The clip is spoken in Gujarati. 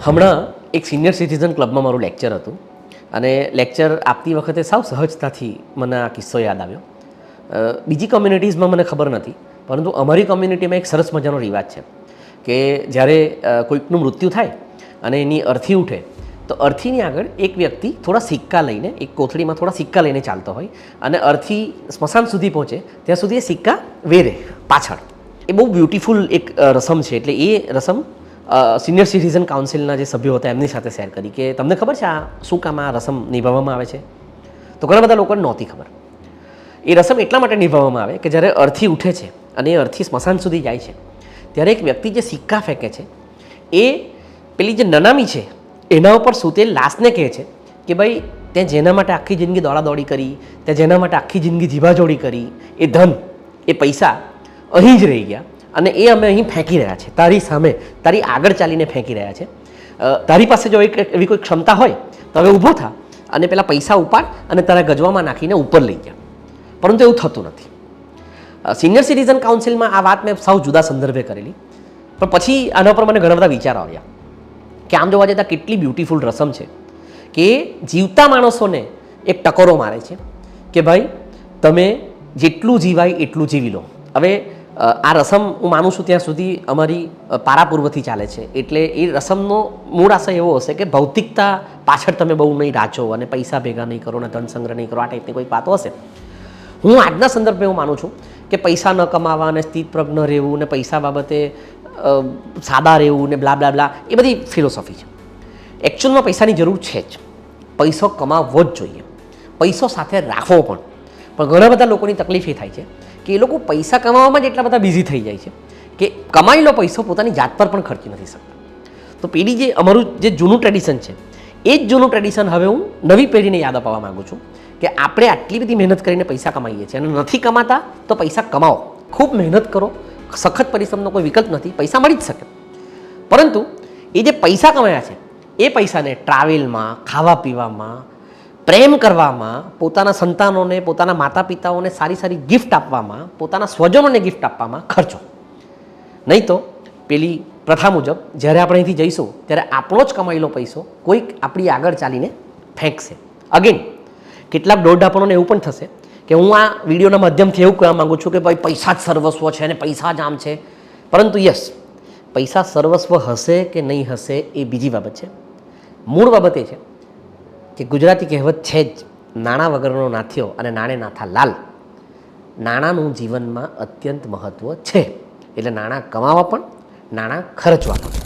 હમણાં એક સિનિયર સિટીઝન ક્લબમાં મારું લેક્ચર હતું અને લેક્ચર આપતી વખતે સાવ સહજતાથી મને આ કિસ્સો યાદ આવ્યો. બીજી કમ્યુનિટીઝમાં મને ખબર નથી, પરંતુ અમારી કમ્યુનિટીમાં એક સરસ મજાનો રિવાજ છે કે જ્યારે કોઈકનું મૃત્યુ થાય અને એની અર્થી ઉઠે તો અર્થીની આગળ એક વ્યક્તિ થોડા સિક્કા લઈને, એક કોથળીમાં થોડા સિક્કા લઈને ચાલતો હોય અને અર્થી સ્મશાન સુધી પહોંચે ત્યાં સુધી એ સિક્કા વેરે પાછળ. એ બહુ બ્યુટિફુલ એક રસમ છે. એટલે એ રસમ સિનિયર સિટીઝન કાઉન્સિલના જે સભ્યો હતા એમની સાથે શેર કરી કે તમને ખબર છે આ શું કામ આ રસમ નિભાવવામાં આવે છે? તો ઘણા બધા લોકોને નહોતી ખબર. એ રસમ એટલા માટે નિભાવવામાં આવે કે જ્યારે અર્થી ઉઠે છે અને એ અર્થી સ્મશાન સુધી જાય છે ત્યારે એક વ્યક્તિ જે સિક્કા ફેંકે છે એ પેલી જે નનામી છે એના ઉપર સૂતેલ લાશને કહે છે કે ભાઈ તે જેના માટે આખી જિંદગી દોડાદોડી કરી, તે જેના માટે આખી જિંદગી જીવાજોડી કરી, એ ધન, એ પૈસા અહીં જ રહી ગયા અને એ અમે અહીં ફેંકી રહ્યા છે, તારી સામે, તારી આગળ ચાલીને ફેંકી રહ્યા છે. તારી પાસે જો એવી કોઈ ક્ષમતા હોય તો હવે ઊભો થા અને પેલા પૈસા ઉપાડ અને તારા ગજવામાં નાખીને ઉપર લઈ ગયા. પરંતુ એવું થતું નથી. સિનિયર સિટીઝન કાઉન્સિલમાં આ વાત મેં સાવ જુદા સંદર્ભે કરેલી, પણ પછી આના પર મને ઘણા બધા વિચારો આવ્યા કે આમ જોવા જતાં કેટલી બ્યુટિફુલ રસમ છે કે જીવતા માણસોને એક ટકોરો મારે છે કે ભાઈ તમે જેટલું જીવાય એટલું જીવી લો. હવે આ રસમ હું માનું છું ત્યાં સુધી અમારી પારાપૂર્વથી ચાલે છે. એટલે એ રસમનો મૂળ આશય એવો હશે કે ભૌતિકતા પાછળ તમે બહુ નહીં રાચો અને પૈસા ભેગા નહીં કરો અને ધન સંગ્રહ નહીં કરો, આ ટાઈપની કોઈ વાતો હશે. હું આજના સંદર્ભે હું માનું છું કે પૈસા ન કમાવા અને સ્થિતપ્રજ્ઞ રહેવું અને પૈસા બાબતે સાદા રહેવું ને બ્લા બ્લા બ્લા એ બધી ફિલોસોફી છે. એકચ્યુઅલમાં પૈસાની જરૂર છે જ, પૈસો કમાવવો જ જોઈએ, પૈસો સાથે રાખવો પણ ઘણા બધા લોકોની તકલીફ એ થાય છે કે એ લોકો પૈસા કમાવામાં જ એટલા બધા બિઝી થઈ જાય છે કે કમાયેલો પૈસો પોતાની જાત પર પણ ખર્ચી નથી શકતા. તો પેઢી જે અમારું જે જૂનું ટ્રેડિશન છે એ જ જૂનું ટ્રેડિશન હવે હું નવી પેઢીને યાદ અપાવવા માગું છું કે આપણે આટલી બધી મહેનત કરીને પૈસા કમાઈએ છીએ અને નથી કમાતા તો પૈસા કમાઓ, ખૂબ મહેનત કરો, સખત પરિશ્રમનો કોઈ વિકલ્પ નથી, પૈસા મળી જ શકે. પરંતુ એ જે પૈસા કમાયા છે એ પૈસાને ટ્રાવેલમાં, ખાવા પીવામાં, પ્રેમ કરવામાં, પોતાના સંતાનોને, પોતાના માતા પિતાઓને સારી સારી ગિફ્ટ આપવામાં, પોતાના સ્વજનોને ગિફ્ટ આપવામાં ખર્ચો. નહીં તો પેલી પ્રથા મુજબ જ્યારે આપણે અહીંથી જઈશું ત્યારે આપણો જ કમાયેલો પૈસો કોઈક આપણી આગળ ચાલીને ફેંકશે. અગેન કેટલાક દોઢાપણોને એવું પણ થશે કે હું આ વિડીયોના માધ્યમથી એવું કહેવા માગું છું કે ભાઈ પૈસા જ સર્વસ્વ છે અને પૈસા જ આમ છે. પરંતુ યસ, પૈસા સર્વસ્વ હશે કે નહીં હશે એ બીજી બાબત છે. મૂળ બાબત એ છે કે ગુજરાતી કહેવત છે જ, નાણાં વગરનો નાથ્યો અને નાણે નાથા લાલ. નાણાંનું જીવનમાં અત્યંત મહત્ત્વ છે. એટલે નાણાં કમાવા પણ, નાણાં ખર્ચવા પણ.